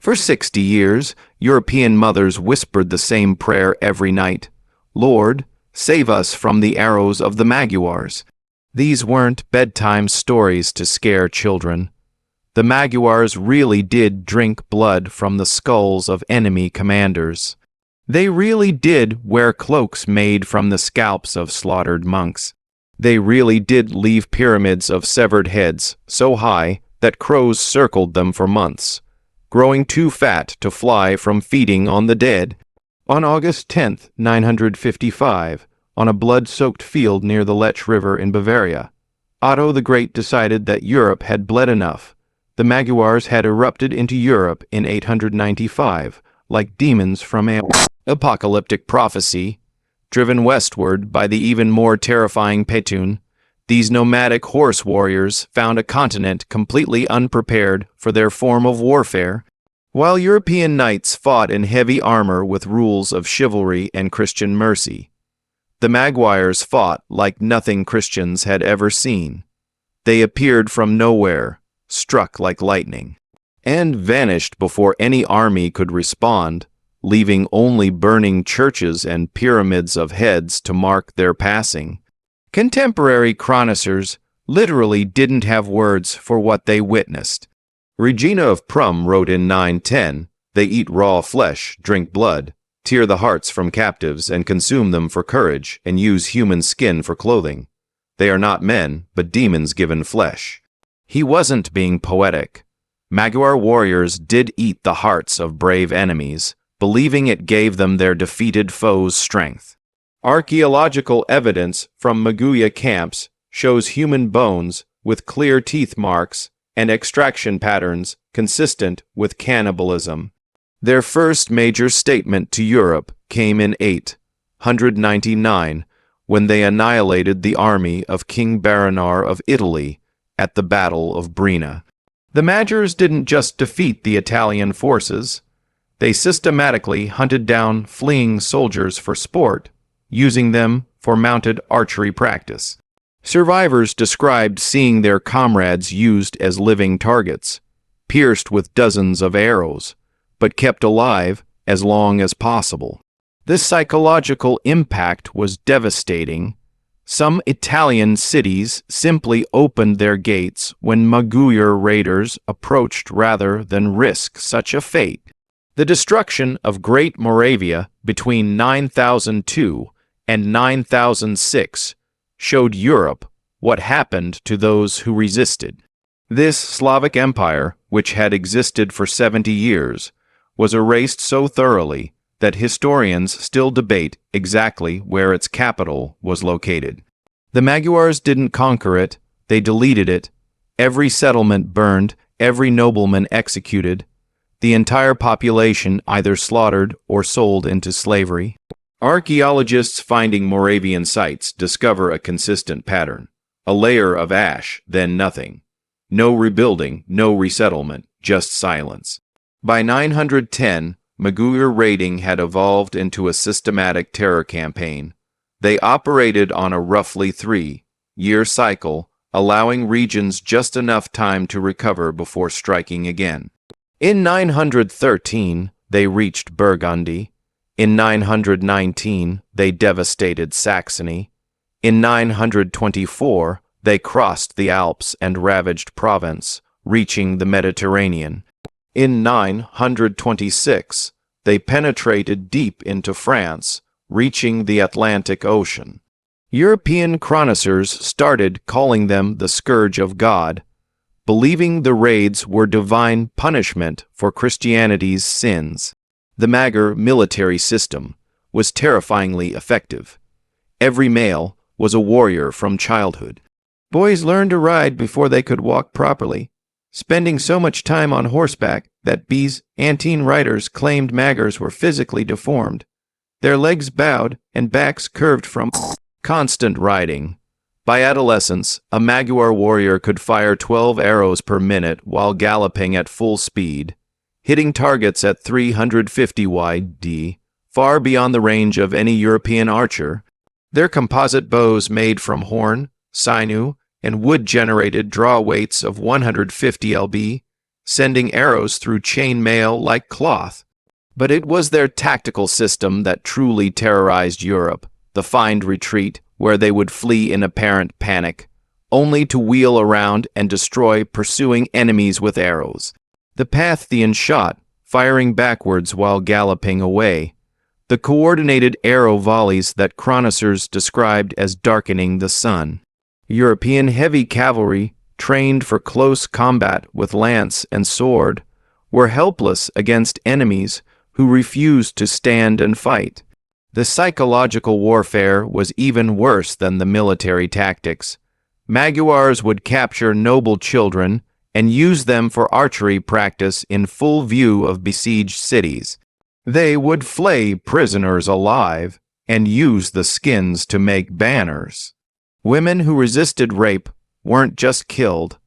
For 60 years, European mothers whispered the same prayer every night. Lord, save us from the arrows of the Magyars. These weren't bedtime stories to scare children. The Magyars really did drink blood from the skulls of enemy commanders. They really did wear cloaks made from the scalps of slaughtered monks. They really did leave pyramids of severed heads so high that crows circled them for months, growing too fat to fly from feeding on the dead. On August 10, 955, on a blood-soaked field near the Lech River in Bavaria, Otto the Great decided that Europe had bled enough. The Magyars had erupted into Europe in 895, like demons from an apocalyptic prophecy. Driven westward by the even more terrifying Petun, these nomadic horse warriors found a continent completely unprepared for their form of warfare. While European knights fought in heavy armor with rules of chivalry and Christian mercy, the Magyars fought like nothing Christians had ever seen. They appeared from nowhere, struck like lightning, and vanished before any army could respond, leaving only burning churches and pyramids of heads to mark their passing. Contemporary chroniclers literally didn't have words for what they witnessed. Regina of Prum wrote in 910, "They eat raw flesh, drink blood, tear the hearts from captives and consume them for courage, and use human skin for clothing. They are not men, but demons given flesh." He wasn't being poetic. Magyar warriors did eat the hearts of brave enemies, believing it gave them their defeated foes' strength. Archaeological evidence from Maguya camps shows human bones with clear teeth marks and extraction patterns consistent with cannibalism. Their first major statement to Europe came in 899, when they annihilated the army of King Baranar of Italy at the Battle of Brina. The Magyars didn't just defeat the Italian forces. They systematically hunted down fleeing soldiers for sport, using them for mounted archery practice. Survivors described seeing their comrades used as living targets, pierced with dozens of arrows, but kept alive as long as possible. This psychological impact was devastating. Some Italian cities simply opened their gates when Magyar raiders approached rather than risk such a fate. The destruction of Great Moravia between 9002 and 9006 showed Europe what happened to those who resisted. This Slavic empire, which had existed for 70 years, was erased so thoroughly that historians still debate exactly where its capital was located. The Magyars didn't conquer it, they deleted it. Every settlement burned, every nobleman executed, the entire population either slaughtered or sold into slavery. Archaeologists finding Moravian sites discover a consistent pattern. A layer of ash, then nothing. No rebuilding, no resettlement, just silence. By 910, Magyar raiding had evolved into a systematic terror campaign. They operated on a roughly 3-year cycle, allowing regions just enough time to recover before striking again. In 913, they reached Burgundy. In 919, they devastated Saxony. In 924, they crossed the Alps and ravaged Provence, reaching the Mediterranean. In 926, they penetrated deep into France, reaching the Atlantic Ocean. European chroniclers started calling them the Scourge of God, believing the raids were divine punishment for Christianity's sins. The Magyar military system was terrifyingly effective. Every male was a warrior from childhood. Boys learned to ride before they could walk properly, spending so much time on horseback that Byzantine writers claimed Magyars were physically deformed. Their legs bowed and backs curved from constant riding. By adolescence, a Magyar warrior could fire 12 arrows per minute while galloping at full speed, hitting targets at 350 YD, far beyond the range of any European archer. Their composite bows made from horn, sinew, and wood-generated draw weights of 150 lb, sending arrows through chain mail like cloth. But it was their tactical system that truly terrorized Europe, the feigned retreat, where they would flee in apparent panic, only to wheel around and destroy pursuing enemies with arrows. The Parthian shot, firing backwards while galloping away. The coordinated arrow volleys that chroniclers described as darkening the sun. European heavy cavalry, trained for close combat with lance and sword, were helpless against enemies who refused to stand and fight. The psychological warfare was even worse than the military tactics. Magyars would capture noble children and use them for archery practice in full view of besieged cities. They would flay prisoners alive and use the skins to make banners. Women who resisted rape weren't just killed,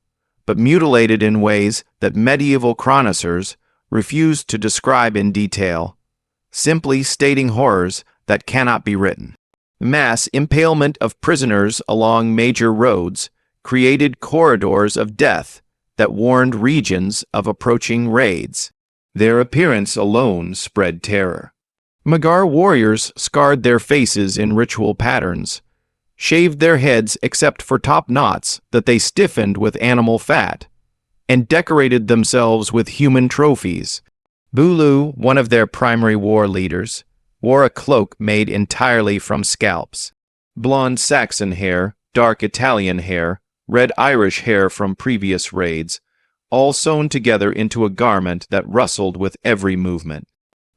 but mutilated in ways that medieval chroniclers refused to describe in detail, simply stating horrors that cannot be written. Mass impalement of prisoners along major roads created corridors of death that warned regions of approaching raids. Their appearance alone spread terror. Magyar warriors scarred their faces in ritual patterns, shaved their heads except for top knots that they stiffened with animal fat, and decorated themselves with human trophies. Bulu, one of their primary war leaders, wore a cloak made entirely from scalps. Blonde Saxon hair, dark Italian hair, red Irish hair from previous raids, all sewn together into a garment that rustled with every movement.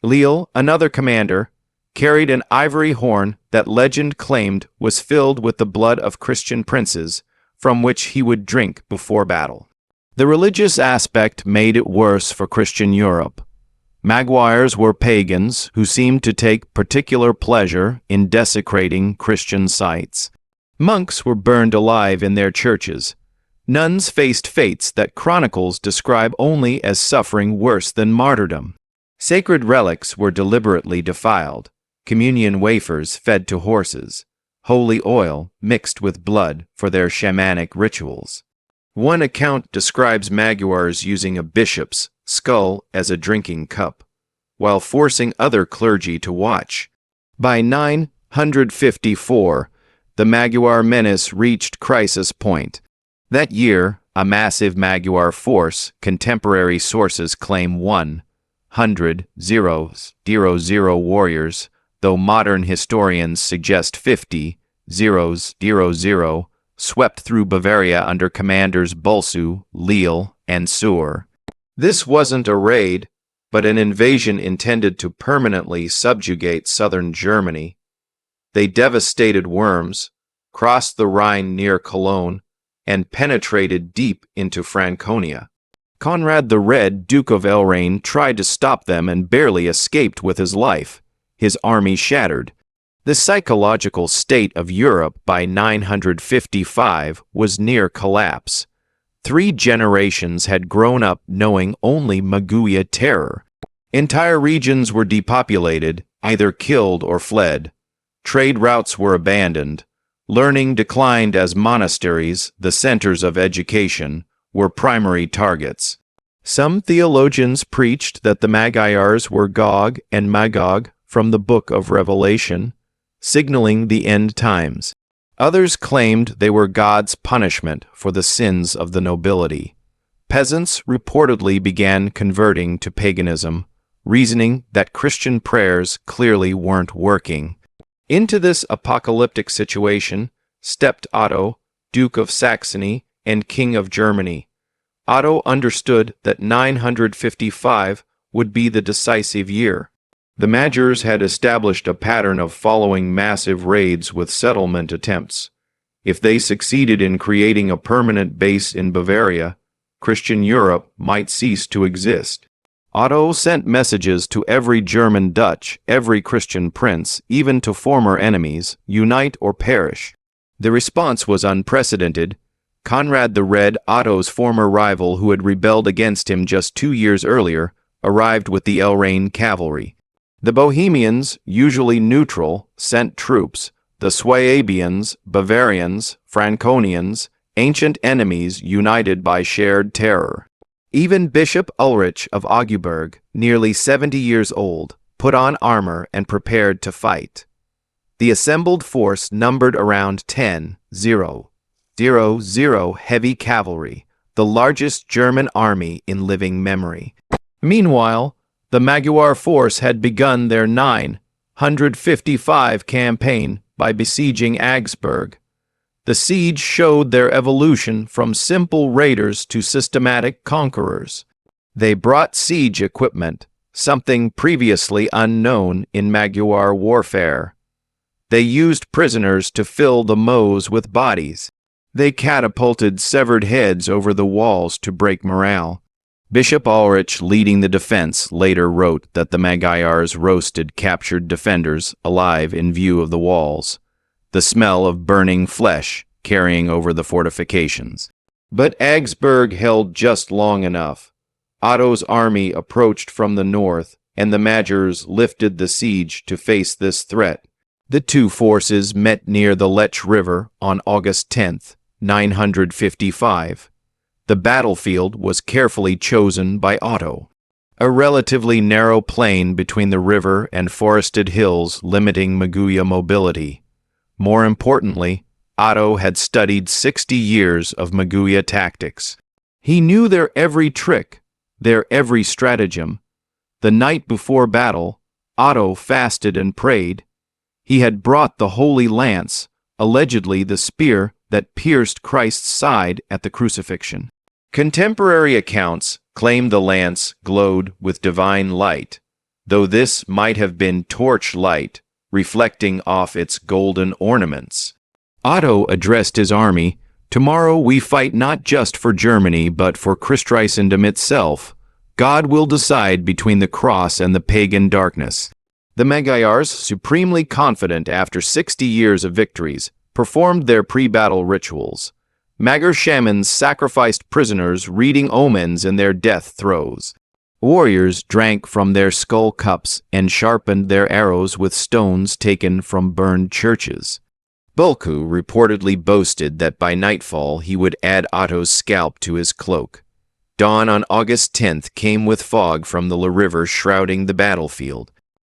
Leal, another commander, carried an ivory horn that legend claimed was filled with the blood of Christian princes, from which he would drink before battle. The religious aspect made it worse for Christian Europe. Magyars were pagans who seemed to take particular pleasure in desecrating Christian sites. Monks were burned alive in their churches. Nuns faced fates that chronicles describe only as suffering worse than martyrdom. Sacred relics were deliberately defiled, communion wafers fed to horses, holy oil mixed with blood for their shamanic rituals. One account describes Magyars using a bishop's skull as a drinking cup, while forcing other clergy to watch. By 954, the Magyar menace reached crisis point. That year, a massive Magyar force, contemporary sources claim 100 warriors, though modern historians suggest 50 swept through Bavaria under commanders Bulsu, Leal, and Sur. This wasn't a raid, but an invasion intended to permanently subjugate southern Germany. They devastated Worms, crossed the Rhine near Cologne, and penetrated deep into Franconia. Conrad the Red, Duke of Lorraine, tried to stop them and barely escaped with his life, his army shattered. The psychological state of Europe by 955 was near collapse. 3 generations had grown up knowing only Maguia terror. Entire regions were depopulated, either killed or fled. Trade routes were abandoned. Learning declined as monasteries, the centers of education, were primary targets. Some theologians preached that the Magyars were Gog and Magog from the Book of Revelation, signaling the end times. Others claimed they were God's punishment for the sins of the nobility. Peasants reportedly began converting to paganism, reasoning that Christian prayers clearly weren't working. Into this apocalyptic situation stepped Otto, Duke of Saxony and King of Germany. Otto understood that 955 would be the decisive year. The Magyars had established a pattern of following massive raids with settlement attempts. If they succeeded in creating a permanent base in Bavaria, Christian Europe might cease to exist. Otto sent messages to every German Dutch, every Christian prince, even to former enemies, unite or perish. The response was unprecedented. Conrad the Red, Otto's former rival who had rebelled against him just 2 years earlier, arrived with the Lorraine cavalry. The Bohemians, usually neutral, sent troops. The Swabians, Bavarians, Franconians, ancient enemies united by shared terror. Even Bishop Ulrich of Augsburg, nearly 70 years old, put on armor and prepared to fight. The assembled force numbered around 10,000 heavy cavalry, the largest German army in living memory. Meanwhile, the Magyar force had begun their 955 campaign by besieging Augsburg. The siege showed their evolution from simple raiders to systematic conquerors. They brought siege equipment, something previously unknown in Magyar warfare. They used prisoners to fill the mows with bodies. They catapulted severed heads over the walls to break morale. Bishop Ulrich, leading the defense, later wrote that the Magyars roasted captured defenders alive in view of the walls, the smell of burning flesh carrying over the fortifications. But Augsburg held just long enough. Otto's army approached from the north, and the Magyars lifted the siege to face this threat. The two forces met near the Lech River on August 10th, 955. The battlefield was carefully chosen by Otto. A relatively narrow plain between the river and forested hills limiting Magyar mobility. More importantly, Otto had studied 60 years of Magyar tactics. He knew their every trick, their every stratagem. The night before battle, Otto fasted and prayed. He had brought the Holy Lance, allegedly the spear that pierced Christ's side at the crucifixion. Contemporary accounts claim the lance glowed with divine light, though this might have been torch light, reflecting off its golden ornaments. Otto addressed his army, "Tomorrow we fight not just for Germany, but for Christendom itself. God will decide between the cross and the pagan darkness." The Magyars, supremely confident after 60 years of victories, performed their pre-battle rituals. Magyar shamans sacrificed prisoners reading omens in their death throes. Warriors drank from their skull cups and sharpened their arrows with stones taken from burned churches. Bulku reportedly boasted that by nightfall he would add Otto's scalp to his cloak. Dawn on August 10th came with fog from the river shrouding the battlefield.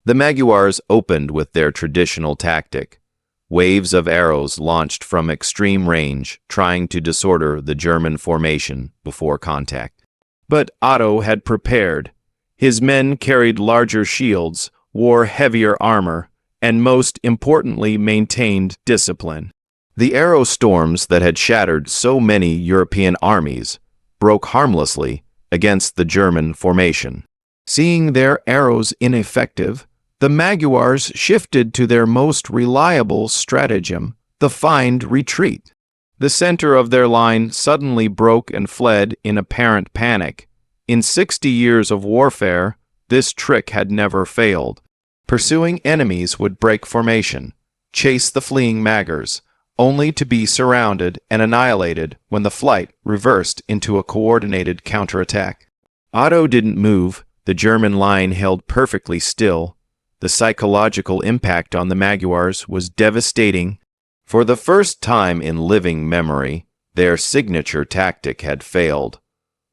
The Magyars opened with their traditional tactic. Waves of arrows launched from extreme range, trying to disorder the German formation before contact. But Otto had prepared. His men carried larger shields, wore heavier armor, and most importantly maintained discipline. The arrow storms that had shattered so many European armies broke harmlessly against the German formation. Seeing their arrows ineffective, the Magyars shifted to their most reliable stratagem, the feigned retreat. The center of their line suddenly broke and fled in apparent panic. In 60 years of warfare, this trick had never failed. Pursuing enemies would break formation, chase the fleeing Magyars, only to be surrounded and annihilated when the flight reversed into a coordinated counterattack. Otto didn't move. The German line held perfectly still. The psychological impact on the Magyars was devastating. For the first time in living memory, their signature tactic had failed.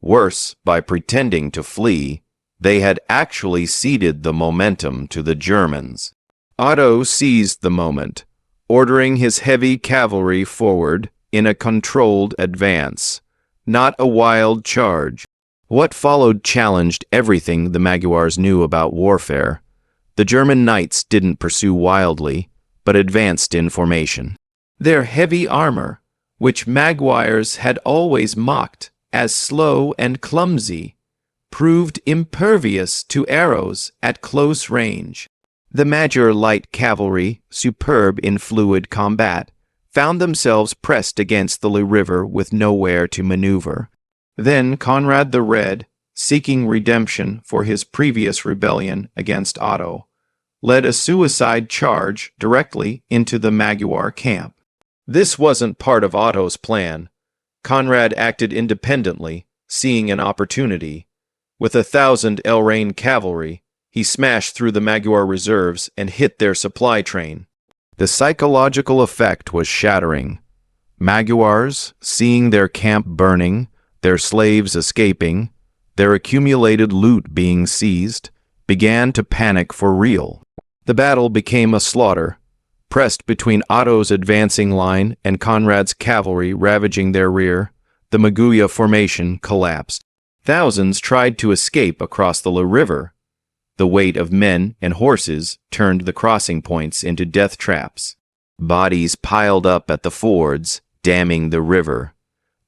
Worse, by pretending to flee, they had actually ceded the momentum to the Germans. Otto seized the moment, ordering his heavy cavalry forward in a controlled advance, not a wild charge. What followed challenged everything the Magyars knew about warfare. The German knights didn't pursue wildly, but advanced in formation. Their heavy armor, which Magyars had always mocked as slow and clumsy, proved impervious to arrows at close range. The Magyar light cavalry, superb in fluid combat, found themselves pressed against the river with nowhere to maneuver. Then Conrad the Red, seeking redemption for his previous rebellion against Otto, led a suicide charge directly into the Magyar camp. This wasn't part of Otto's plan. Conrad acted independently, seeing an opportunity. With 1,000 Elrain cavalry, he smashed through the Magyar reserves and hit their supply train. The psychological effect was shattering. Magyars, seeing their camp burning, their slaves escaping, their accumulated loot being seized, began to panic for real. The battle became a slaughter, pressed between Otto's advancing line and Conrad's cavalry ravaging their rear. The Magyars formation collapsed. Thousands tried to escape across the river. The weight of men and horses turned the crossing points into death traps. Bodies piled up at the fords, damming the river.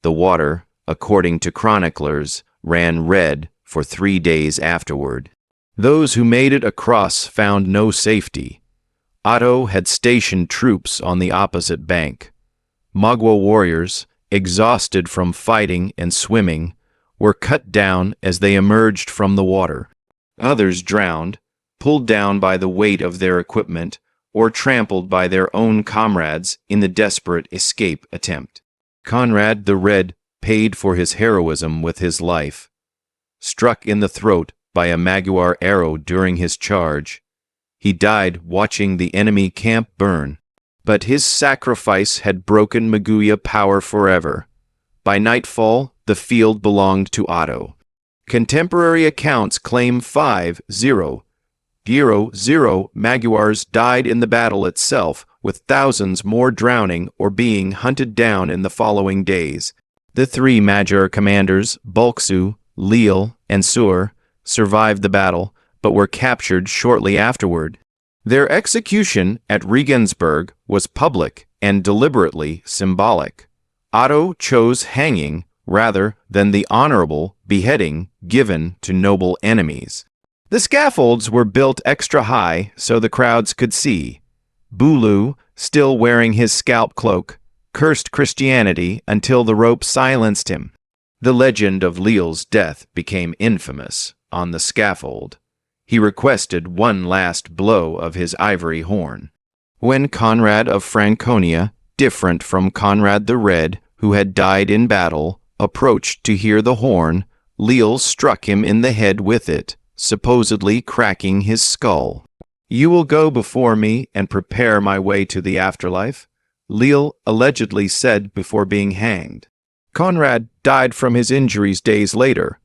The water, according to chroniclers, ran red for 3 days afterward. Those who made it across found no safety. Otto had stationed troops on the opposite bank. Magyar warriors, exhausted from fighting and swimming, were cut down as they emerged from the water. Others drowned, pulled down by the weight of their equipment, or trampled by their own comrades in the desperate escape attempt. Conrad the Red paid for his heroism with his life. Struck in the throat by a Magyar arrow during his charge, he died watching the enemy camp burn. But his sacrifice had broken Magyar power forever. By nightfall, the field belonged to Otto. Contemporary accounts claim 5-0 Magyars died in the battle itself, with thousands more drowning or being hunted down in the following days. The 3 Magyar commanders, Bulcsú, Lechfeld, and Sur, survived the battle, but were captured shortly afterward. Their execution at Regensburg was public and deliberately symbolic. Otto chose hanging rather than the honorable beheading given to noble enemies. The scaffolds were built extra high so the crowds could see. Bulu, still wearing his scalp cloak, cursed Christianity until the rope silenced him. The legend of Lechfeld's death became infamous on the scaffold. He requested one last blow of his ivory horn. When Conrad of Franconia, different from Conrad the Red, who had died in battle, approached to hear the horn, Lechfeld struck him in the head with it, supposedly cracking his skull. "You will go before me and prepare my way to the afterlife," Lechfeld allegedly said before being hanged. Conrad died from his injuries days later.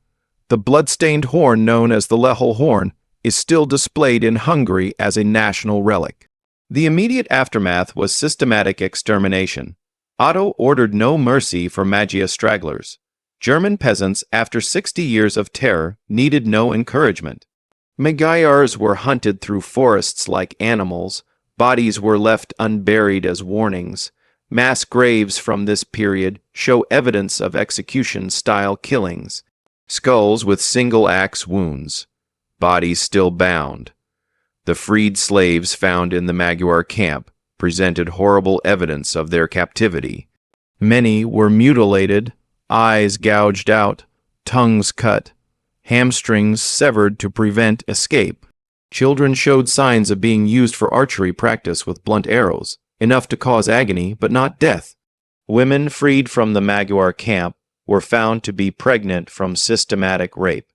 The blood-stained horn known as the Lechfeld horn is still displayed in Hungary as a national relic. The immediate aftermath was systematic extermination. Otto ordered no mercy for Magyar stragglers. German peasants, after 60 years of terror, needed no encouragement. Magyars were hunted through forests like animals. Bodies were left unburied as warnings. Mass graves from this period show evidence of execution-style killings. Skulls with single-axe wounds. Bodies still bound. The freed slaves found in the Magyar camp presented horrible evidence of their captivity. Many were mutilated, eyes gouged out, tongues cut, hamstrings severed to prevent escape. Children showed signs of being used for archery practice with blunt arrows, enough to cause agony but not death. Women freed from the Magyar camp were found to be pregnant from systematic rape.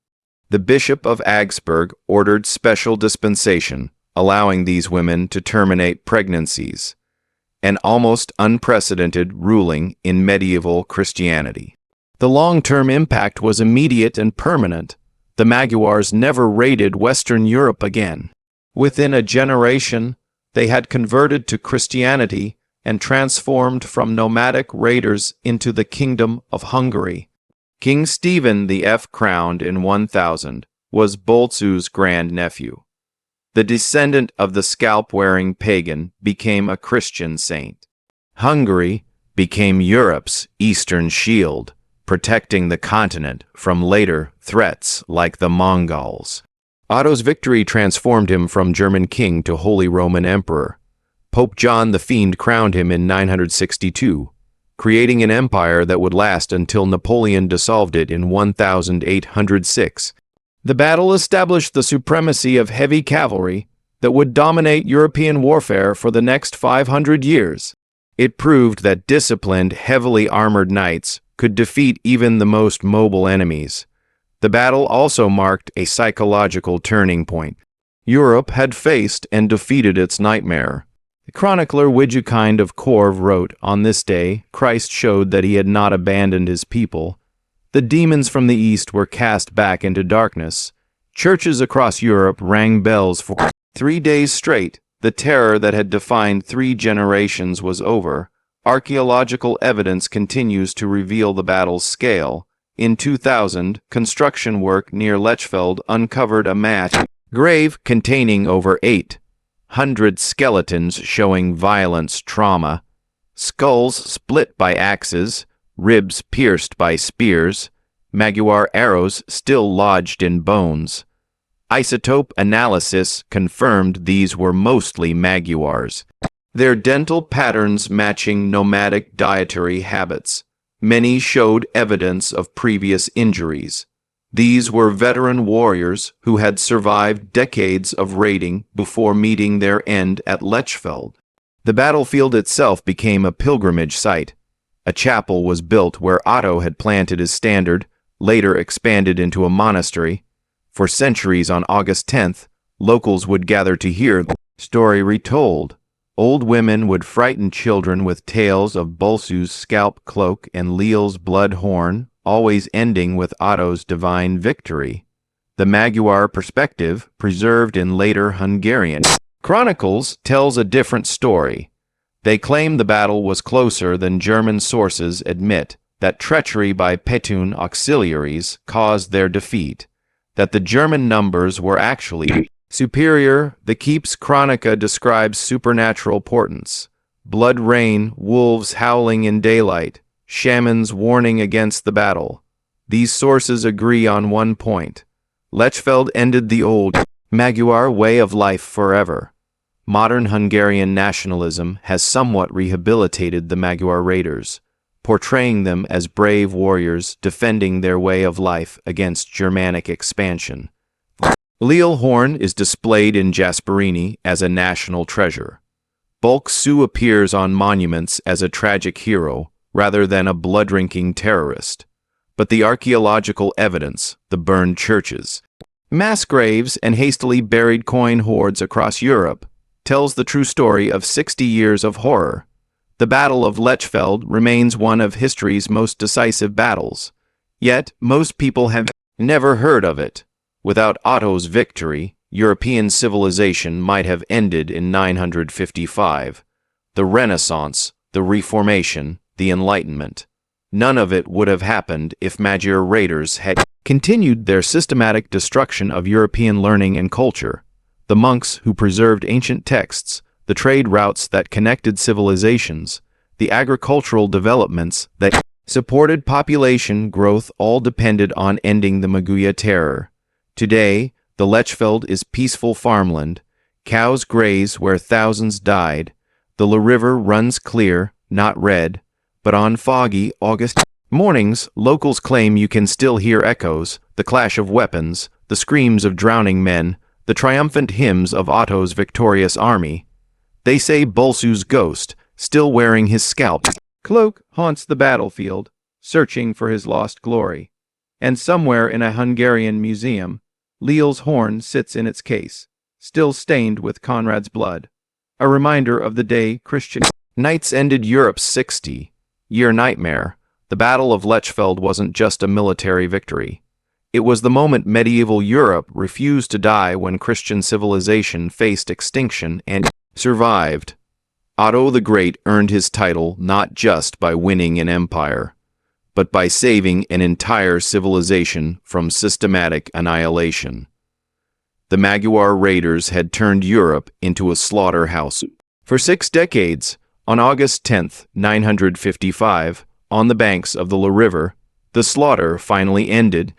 The Bishop of Augsburg ordered special dispensation, allowing these women to terminate pregnancies, an almost unprecedented ruling in medieval Christianity. The long-term impact was immediate and permanent. The Magyars never raided Western Europe again. Within a generation, they had converted to Christianity and transformed from nomadic raiders into the Kingdom of Hungary. King Stephen the F, crowned in 1000, was Bulcsú's grandnephew. The descendant of the scalp-wearing pagan became a Christian saint. Hungary became Europe's eastern shield, protecting the continent from later threats like the Mongols. Otto's victory transformed him from German king to Holy Roman Emperor. Pope John the Fiend crowned him in 962, creating an empire that would last until Napoleon dissolved it in 1806. The battle established the supremacy of heavy cavalry that would dominate European warfare for the next 500 years. It proved that disciplined, heavily armored knights could defeat even the most mobile enemies. The battle also marked a psychological turning point. Europe had faced and defeated its nightmare. The chronicler Widukind of Korv wrote, "On this day, Christ showed that he had not abandoned his people. The demons from the east were cast back into darkness. Churches across Europe rang bells for 3 days straight. The terror that had defined 3 generations was over. Archaeological evidence continues to reveal the battle's scale. In 2000, construction work near Lechfeld uncovered a mass grave containing over 800 skeletons showing violence trauma, skulls split by axes, ribs pierced by spears, Magyar arrows still lodged in bones. Isotope analysis confirmed these were mostly Magyars, their dental patterns matching nomadic dietary habits. Many showed evidence of previous injuries. These were veteran warriors who had survived decades of raiding before meeting their end at Lechfeld. The battlefield itself became a pilgrimage site. A chapel was built where Otto had planted his standard, later expanded into a monastery. For centuries on August 10th, locals would gather to hear the story retold. Old women would frighten children with tales of Bolsu's scalp cloak and Leal's blood horn, always ending with Otto's divine victory. The Magyar perspective, preserved in later Hungarian chronicles, tells a different story. They claim the battle was closer than German sources admit, that treachery by Petun auxiliaries caused their defeat, that the German numbers were actually superior. The Keep's Chronica describes supernatural portents: blood rain, wolves howling in daylight, shamans warning against the battle. These sources agree on one point: Lechfeld ended the old Magyar way of life forever. Modern Hungarian nationalism has somewhat rehabilitated the Magyar raiders, portraying them as brave warriors defending their way of life against Germanic expansion. Leal horn is displayed in Jasperini as a national treasure. Bolsu appears on monuments as a tragic hero rather than a blood-drinking terrorist. But the archaeological evidence, the burned churches, mass graves, and hastily buried coin hoards across Europe, tells the true story of 60 years of horror. The Battle of Lechfeld remains one of history's most decisive battles. Yet, most people have never heard of it. Without Otto's victory, European civilization might have ended in 955. The Renaissance, the Reformation, the Enlightenment. None of it would have happened if Magyar raiders had continued their systematic destruction of European learning and culture. The monks who preserved ancient texts, the trade routes that connected civilizations, the agricultural developments that supported population growth all depended on ending the Magyar terror. Today, the Lechfeld is peaceful farmland. Cows graze where thousands died. The river runs clear, not red. But on foggy August mornings, locals claim you can still hear echoes, the clash of weapons, the screams of drowning men, the triumphant hymns of Otto's victorious army. They say Bolsu's ghost, still wearing his scalp cloak, haunts the battlefield, searching for his lost glory. And somewhere in a Hungarian museum, Leal's horn sits in its case, still stained with Conrad's blood, a reminder of the day Christian knights ended Europe's 60-year nightmare. The Battle of Lechfeld wasn't just a military victory. It was the moment medieval Europe refused to die when Christian civilization faced extinction and survived. Otto the Great earned his title not just by winning an empire, but by saving an entire civilization from systematic annihilation. The Magyar raiders had turned Europe into a slaughterhouse. For 6 decades, on August 10th, 955, on the banks of the river, the slaughter finally ended.